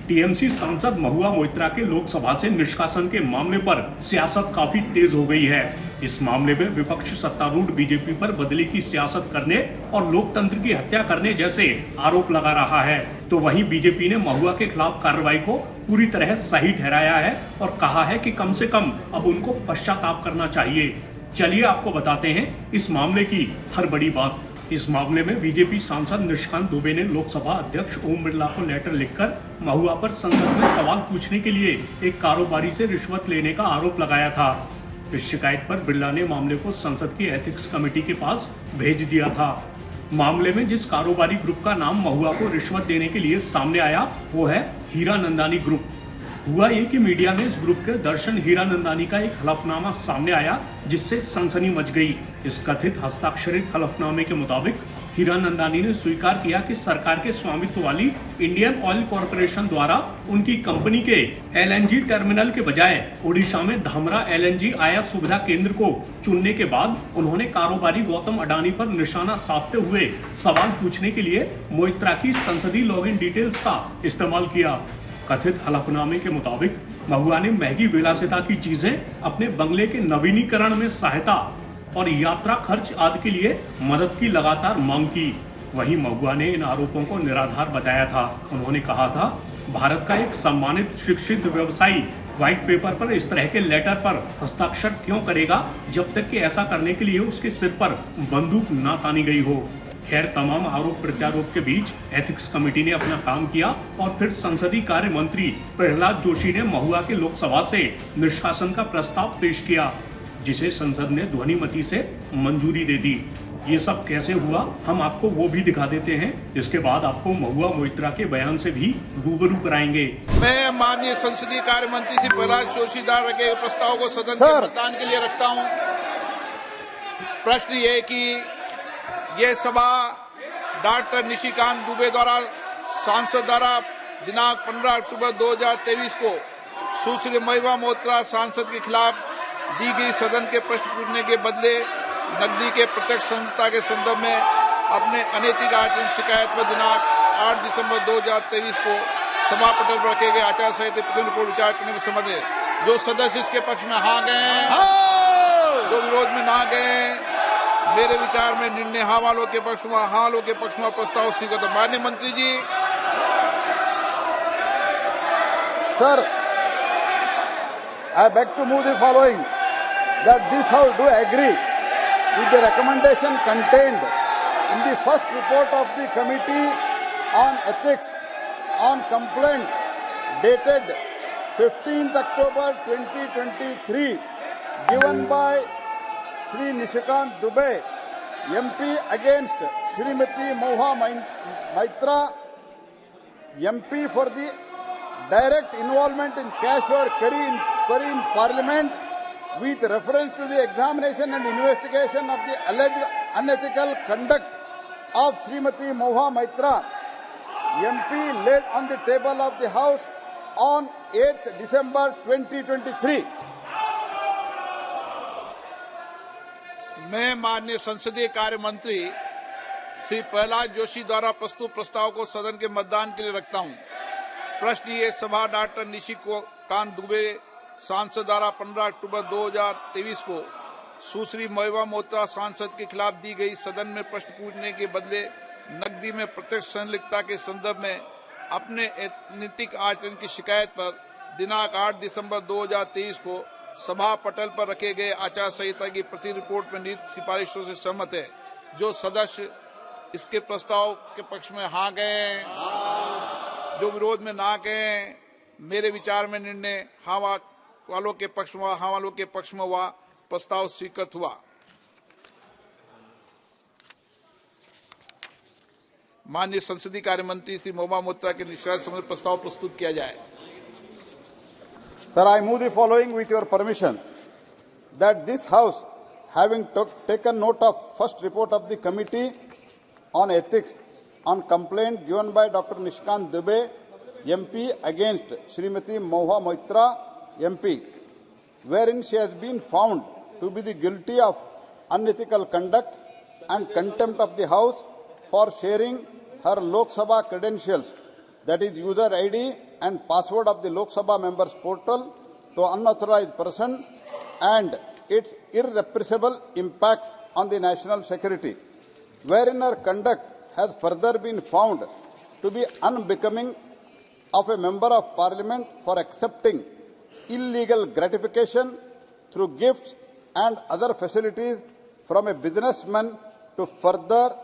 TMC सांसद महुआ मोइत्रा के लोकसभा से निष्कासन के मामले पर सियासत काफी तेज हो गई है। इस मामले में विपक्ष सत्तारूढ़ बीजेपी पर बदले की सियासत करने और लोकतंत्र की हत्या करने जैसे आरोप लगा रहा है, तो वहीं बीजेपी ने महुआ के खिलाफ कार्रवाई को पूरी तरह सही ठहराया है और कहा है कि कम से कम अब उनको पश्चाताप करना चाहिए। चलिए आपको बताते हैं इस मामले की हर बड़ी बात। इस मामले में बीजेपी सांसद निशिकांत दुबे ने लोकसभा अध्यक्ष ओम बिरला को लेटर लिखकर महुआ पर संसद में सवाल पूछने के लिए एक कारोबारी से रिश्वत लेने का आरोप लगाया था। इस शिकायत पर बिरला ने मामले को संसद की एथिक्स कमेटी के पास भेज दिया था। मामले में जिस कारोबारी ग्रुप का नाम महुआ को रिश्वत देने के लिए सामने आया वो है हीरानंदानी ग्रुप। हुआ ये कि मीडिया में इस ग्रुप के दर्शन हीरानंदानी का एक हलफनामा सामने आया जिससे सनसनी मच गई। इस कथित हस्ताक्षरित हलफनामे के मुताबिक हीरानंदानी ने स्वीकार किया कि सरकार के स्वामित्व वाली इंडियन ऑयल कॉरपोरेशन द्वारा उनकी कंपनी के एलएनजी टर्मिनल के बजाय ओडिशा में धामरा एलएनजी आयात सुविधा केंद्र को चुनने के बाद उन्होंने कारोबारी गौतम अडानी पर निशाना साधते हुए सवाल पूछने के लिए मोइत्रा की संसदीय लॉगिन डिटेल्स का इस्तेमाल किया। कथित हलफनामे के मुताबिक महुआ ने महंगी विलासिता की चीजें, अपने बंगले के नवीनीकरण में सहायता और यात्रा खर्च आदि के लिए मदद की लगातार मांग की। वहीं महुआ ने इन आरोपों को निराधार बताया था। उन्होंने कहा था, भारत का एक सम्मानित शिक्षित व्यवसायी व्हाइट पेपर पर इस तरह के लेटर पर हस्ताक्षर क्यों करेगा जब तक कि ऐसा करने के लिए उसके सिर पर बंदूक न तानी गई हो। खैर, तमाम आरोप प्रत्यारोप के बीच एथिक्स कमेटी ने अपना काम किया और फिर संसदीय कार्य मंत्री प्रहलाद जोशी ने महुआ के लोकसभा से निष्कासन का प्रस्ताव पेश किया, जिसे संसद ने ध्वनिमति से मंजूरी दे दी। ये सब कैसे हुआ हम आपको वो भी दिखा देते हैं। इसके बाद आपको महुआ मोइत्रा के बयान से भी रूबरू कराएंगे। मैं माननीय संसदीय कार्य मंत्री श्री प्रहलाद जोशी द्वारा रखे प्रस्ताव को सदन के मतदान के लिए रखता हूँ। प्रश्न ये कि यह सभा डॉक्टर निशिकांत दुबे द्वारा सांसद द्वारा दिनांक 15 अक्टूबर 2023 को सुश्री महुआ मोइत्रा सांसद के खिलाफ दी गई सदन के प्रश्न पूछने के बदले नकदी के प्रत्यक्ष संहिता के संदर्भ में अपने अनैतिक आचरण शिकायत पर दिनांक 8 दिसंबर 2023 को सभा पटल पर रखे गए आचार संहिता प्रतिनिधि को विचार करने में संबंध जो सदस्य इसके पक्ष में हाँ गए, जो विरोध में ना गए, मेरे विचार में निर्णय हाँ वालों के पक्ष में, हाँ वालों के पक्ष में प्रस्ताव स्वीकृत। माननीय मंत्री जी, sir, I beg to move the following, that this House do agree with the recommendation contained in the first report of the Committee on Ethics on complaint dated 15th October 2023 given by Shri Nisikant Dubey, MP against Shrimati Mauha Moitra, MP for the direct involvement in cash or query in Parliament with reference to the examination and investigation of the alleged unethical conduct of Shrimati Mauha Moitra, MP, laid on the table of the House on 8th December 2023. मैं माननीय संसदीय कार्य मंत्री श्री प्रहलाद जोशी द्वारा प्रस्तुत प्रस्ताव को सदन के मतदान के लिए रखता हूं। प्रश्न ये सभा डॉक्टर निशिकांत दुबे सांसद द्वारा 15 अक्टूबर 2023 को सुश्री महुआ मोइत्रा सांसद के खिलाफ दी गई सदन में प्रश्न पूछने के बदले नकदी में प्रत्यक्ष संलिप्तता के संदर्भ में अपने अनैतिक आचरण की शिकायत पर दिनांक 8 दिसंबर 2023 को सभा पटल पर रखे गए आचार संहिता की प्रति रिपोर्ट में निहित सिफारिशों से सहमत है। जो सदस्य इसके प्रस्ताव के पक्ष में हाँ गए, जो विरोध में ना गए, मेरे विचार में निर्णय हाँ वालों के पक्ष में, हाँ वालों के पक्ष में हुआ, प्रस्ताव स्वीकृत हुआ। माननीय संसदीय कार्य मंत्री श्री महुआ मोइत्रा के निष्कासन संबंधी प्रस्ताव प्रस्तुत किया जाए। Sir, I move the following with your permission, that this House, having taken note of first report of the Committee on Ethics on complaint given by Dr. Nisikant Dubey, MP, against Shrimati Mauha Moitra, MP, wherein she has been found to be the guilty of unethical conduct and contempt of the House for sharing her Lok Sabha credentials, that is user ID and password of the Lok Sabha members portal to unauthorized person and its irrepressible impact on the national security, wherein her conduct has further been found to be unbecoming of a member of parliament for accepting illegal gratification through gifts and other facilities from a businessman to further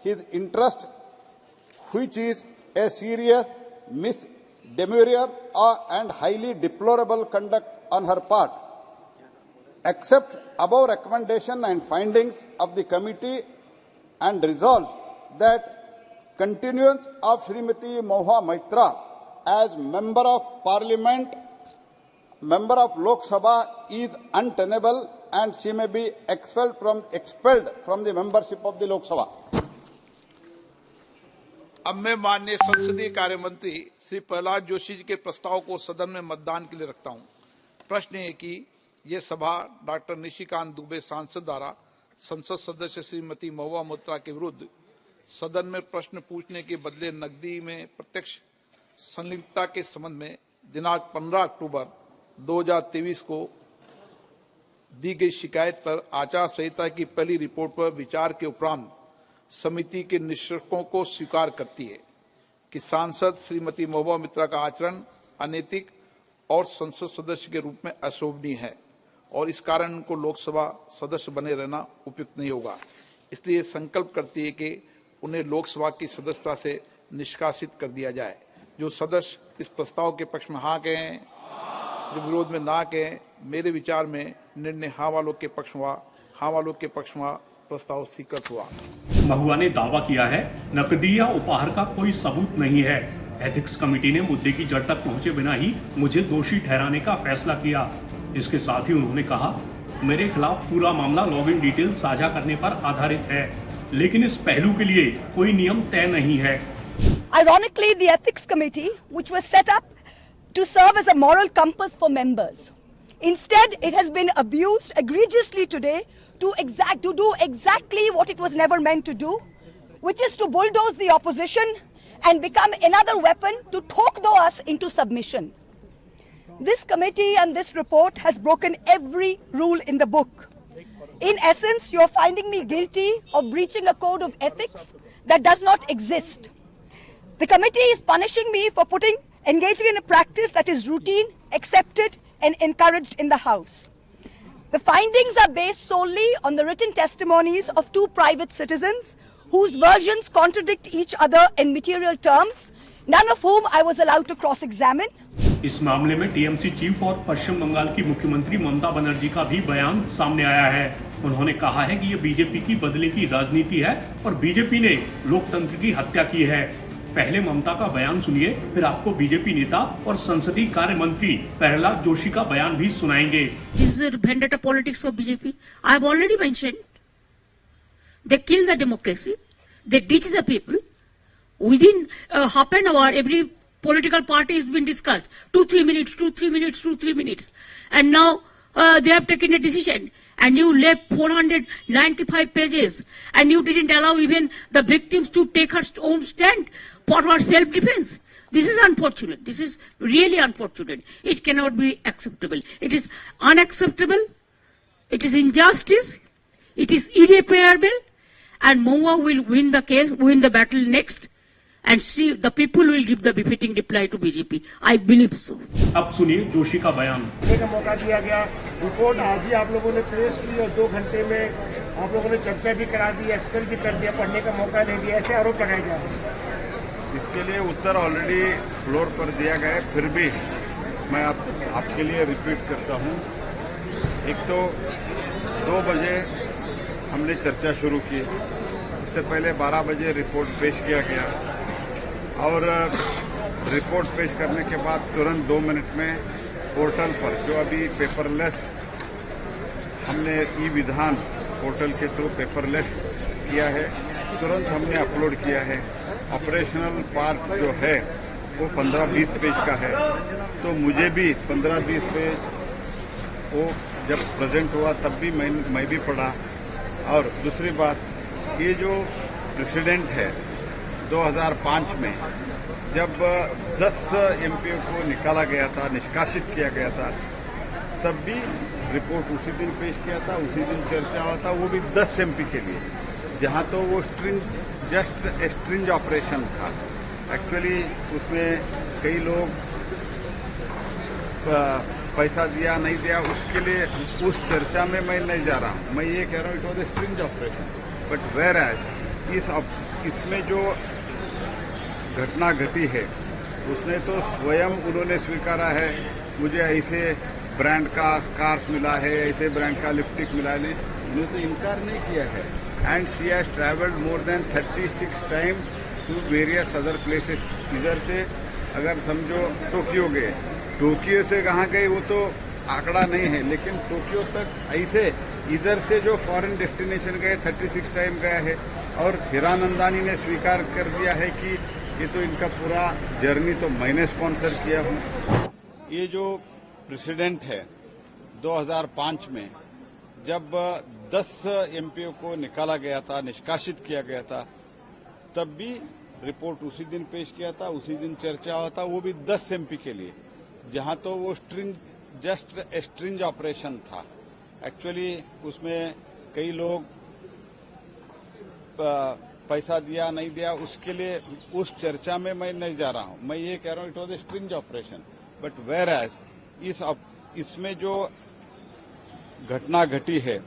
his interest, which is a serious misdemeanor and highly deplorable conduct on her part. Accept above recommendation and findings of the committee and resolves that continuance of Srimati Mahua Moitra as Member of Parliament, Member of Lok Sabha is untenable and she may be expelled from the membership of the Lok Sabha. अब मैं माननीय संसदीय कार्य मंत्री श्री प्रहलाद जोशी जी के प्रस्ताव को सदन में मतदान के लिए रखता हूं। प्रश्न है कि यह सभा डॉक्टर निशिकांत दुबे सांसद द्वारा संसद सदस्य श्रीमती महुआ मोइत्रा के विरुद्ध सदन में प्रश्न पूछने के बदले नकदी में प्रत्यक्ष संलिप्तता के संबंध में दिनांक 15 अक्टूबर 2023 को दी गई शिकायत पर आचार संहिता की पहली रिपोर्ट पर विचार के उपरांत समिति के निष्कर्षों को स्वीकार करती है कि सांसद श्रीमती महुआ मोइत्रा का आचरण अनैतिक और संसद सदस्य के रूप में अशोभनीय है और इस कारण उनको लोकसभा सदस्य बने रहना उपयुक्त नहीं होगा। इसलिए संकल्प करती है कि उन्हें लोकसभा की सदस्यता से निष्कासित कर दिया जाए। जो सदस्य इस प्रस्ताव के पक्ष में हाँ कहें, जो विरोध में ना कहें, मेरे विचार में निर्णय हाँ वालों के पक्ष हुआ, हाँ वालों के पक्ष में प्रस्ताव स्वीकृत हुआ। महुआ ने दावा किया है नकदी या उपहार का कोई सबूत नहीं है। एथिक्स कमेटी ने मुद्दे की जड़ तक पहुंचे बिना ही मुझे दोषी ठहराने का फैसला किया। इसके साथ ही उन्होंने कहा मेरे खिलाफ पूरा मामला लॉगिन डिटेल साझा करने पर आधारित है, लेकिन इस पहलू के लिए कोई नियम तय नहीं है। Ironically, the ethics committee, which was set up to serve as a moral compass for members, instead it has been abused egregiously today to do exactly what it was never meant to do, which is to bulldoze the opposition and become another weapon to talk us into submission. This committee and this report has broken every rule in the book. In essence, you are finding me guilty of breaching a code of ethics that does not exist. The committee is punishing me for engaging in a practice that is routine, accepted and encouraged in the House. The findings are based solely on the written testimonies of two private citizens whose versions contradict each other in material terms, none of whom I was allowed to cross-examine. इस मामले में TMC chief और पश्चिम बंगाल की मुख्यमंत्री ममता बनर्जी का भी बयान सामने आया है। उन्होंने कहा है कि ये बीजेपी की बदले की राजनीति है और बीजेपी ने लोकतंत्र की हत्या की है। पहले ममता का बयान सुनिए, फिर आपको बीजेपी नेता और संसदीय कार्य मंत्री प्रहलाद जोशी का बयान भी सुनाएंगे। This is vendetta politics of BJP. I have already mentioned. They kill the democracy. They ditch the people. Within half an hour, every political party has been discussed. 2-3 minutes, 2-3 minutes, 2-3 minutes. And now they have taken a decision. And you left 495 pages. And you didn't allow even the victims to take her own stand for her self-defense. This is unfortunate. This is really unfortunate. It cannot be acceptable. It is unacceptable. It is injustice. It is irreparable. And Mahua will win the case, win the battle next. And see, the people will give the befitting reply to BJP. I believe so. अब सुनिए जोशी का बयान। का मौका दिया गया, report आज ही आप लोगों ने पेश की और 2 घंटे में आप लोगों ने चर्चा भी करा दी, एक्सपेल भी कर दिया, पढ़ने का मौका नहीं दिया, ऐसे आरोप लगाए जा रहे हैं। इसके लिए उत्तर ऑलरेडी फ्लोर पर दिया गया है, फिर भी मैं आपके लिए रिपीट करता हूं। एक तो 2 बजे हमने चर्चा शुरू की, उससे पहले 12 बजे रिपोर्ट पेश किया गया और रिपोर्ट पेश करने के बाद तुरंत 2 मिनट में पोर्टल पर, जो अभी पेपरलेस हमने ई विधान पोर्टल के थ्रू पेपरलेस किया है, तुरंत हमने अपलोड किया है। ऑपरेशनल पार्ट जो है वो 15-20 पेज का है, तो मुझे भी 15-20 पेज वो जब प्रेजेंट हुआ तब भी मैं भी पढ़ा। और दूसरी बात, ये जो प्रेसिडेंट है 2005 में जब 10 एमपीओ को निकाला गया था, निष्कासित किया गया था, तब भी रिपोर्ट उसी दिन पेश किया था, उसी दिन चर्चा हुआ था, वो भी 10 एमपी के लिए, जहां तो वो जस्ट स्ट्रिंज ऑपरेशन था। एक्चुअली उसमें कई लोग पैसा दिया नहीं दिया, उसके लिए उस चर्चा में मैं नहीं जा रहा हूं। मैं ये कह रहा हूं it was a strange operation, but whereas इसमें जो घटना घटी है उसमें तो स्वयं उन्होंने स्वीकारा है, मुझे ऐसे ब्रांड का स्कार्फ मिला है, ऐसे ब्रांड का लिपस्टिक मिला है, उन्होंने तो इनकार नहीं किया है। And she has travelled more than 36 times to various other places. इधर से अगर समझो टोक्यो गए, टोक्यो से कहाँ गए वो तो आंकड़ा नहीं है, लेकिन टोक्यो तक ऐसे इधर से जो फॉरेन डेस्टिनेशन गए 36 टाइम गया है। और हिरानंदानी ने स्वीकार कर दिया है कि ये तो इनका पूरा जर्नी तो मैंने स्पॉन्सर किया हूं। ये जो प्रेसिडेंट है 2005 में जब 10 एमपीओ को निकाला गया था, निष्कासित किया गया था, तब भी रिपोर्ट उसी दिन पेश किया था, उसी दिन चर्चा हुआ था, वो भी 10 एमपी के लिए, जहां तो वो जस्ट स्ट्रिंज ऑपरेशन था। एक्चुअली उसमें कई लोग पैसा दिया नहीं दिया, उसके लिए उस चर्चा में मैं नहीं जा रहा हूं। मैं ये कह रहा हूं it was a strange operation, but whereas इसमें जो घटना घटी है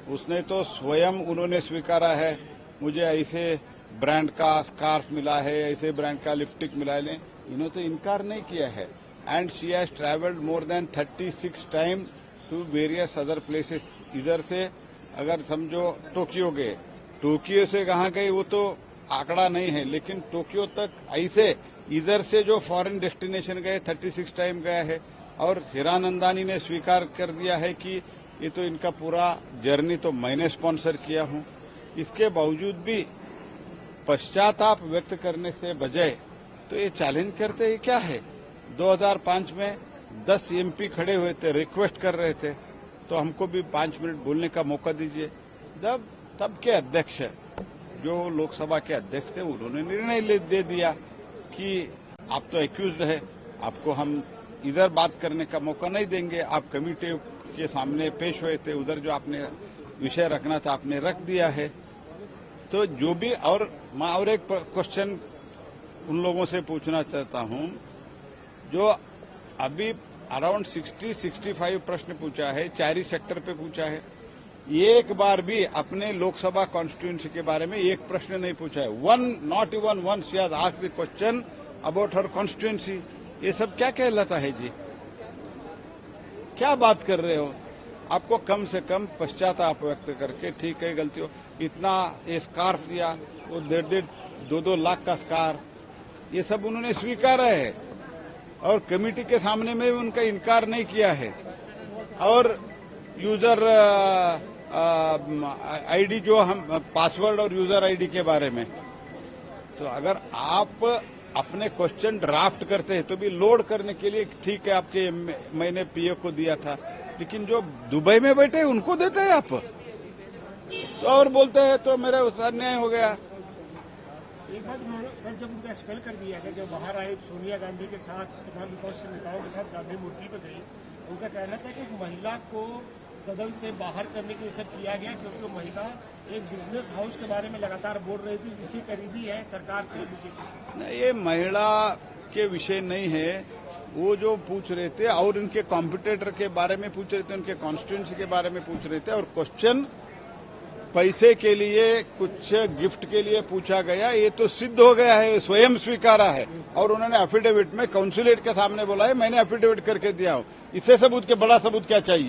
उसने तो स्वयं उन्होंने स्वीकारा है, मुझे ऐसे ब्रांड का स्कार्फ मिला है, ऐसे ब्रांड का लिपस्टिक मिला है, इन्होंने तो इनकार नहीं किया है। And she has travelled more than 36 time to various other places. इधर से अगर समझो टोक्यो गए, टोक्यो से कहाँ गए वो तो आंकड़ा नहीं है, लेकिन टोक्यो तक ऐसे इधर से जो फॉरेन डेस्टिनेशन गए 36 टाइम गया है। और हिरानंदानी ने स्वीकार कर दिया है कि ये तो इनका पूरा जर्नी तो मैंने स्पॉन्सर किया हूं। इसके बावजूद भी पश्चाताप व्यक्त करने से बजाय तो ये चैलेंज करते ही क्या है। 2005 में 10 एमपी खड़े हुए थे, रिक्वेस्ट कर रहे थे, तो हमको भी 5 मिनट बोलने का मौका दीजिए। तब के अध्यक्ष जो लोकसभा के अध्यक्ष थे उन्होंने निर्णय दे दिया कि आप तो एक्यूज्ड है, आपको हम इधर बात करने का मौका नहीं देंगे। आप कमिटी के सामने पेश हुए थे, उधर जो आपने विषय रखना था आपने रख दिया है। तो जो भी मैं और एक क्वेश्चन उन लोगों से पूछना चाहता हूं जो अभी अराउंड 60-65 प्रश्न पूछा है, 4 सेक्टर पे पूछा है, एक बार भी अपने लोकसभा कॉन्स्टिट्यूंसी के बारे में एक प्रश्न नहीं पूछा है। Not even one she has asked the question about her constituency. ये सब क्या कहलाता है जी? क्या बात कर रहे हो? आपको कम से कम पश्चाताप व्यक्त करके, ठीक है गलती हो, इतना ये स्कार्फ दिया, वो 1.5-2 लाख का स्कार्फ, ये सब उन्होंने स्वीकारा है और कमेटी के सामने में उनका इनकार नहीं किया है। और यूजर आईडी जो हम पासवर्ड और यूजर आईडी के बारे में, तो अगर आप अपने क्वेश्चन ड्राफ्ट करते हैं तो भी लोड करने के लिए ठीक है, आपके मैंने पीओ को दिया था, लेकिन जो दुबई में बैठे उनको देते हैं आप, तो और बोलते हैं तो मेरा अन्याय हो गया। एक बात सर, जब उनको एक्सपेल कर दिया गया, जब बाहर आए सोनिया गांधी के साथ, तमाम विपक्ष के नेताओं के साथ गांधी मूर्ति पर गई, उनका कहना था कि एक महिला को सदन से बाहर करने के लिए सब किया गया क्योंकि वो महिला एक बिजनेस हाउस के बारे में लगातार बोल रही थी जिसकी करीबी है सरकार से, बीजेपी से। ये महिला के विषय नहीं है, वो जो पूछ रहे थे और उनके कॉम्पिटिटर के बारे में पूछ रहे थे, उनके कॉन्स्टिट्यूंसी के बारे में पूछ रहे थे, और क्वेश्चन पैसे के लिए, कुछ गिफ्ट के लिए पूछा गया, ये तो सिद्ध हो गया है, स्वयं स्वीकारा है। और उन्होंने एफिडेविट में काउंसिलेट के सामने बोला है मैंने एफिडेविट करके दिया हूं। इससे सबूत के बड़ा सबूत क्या चाहिए?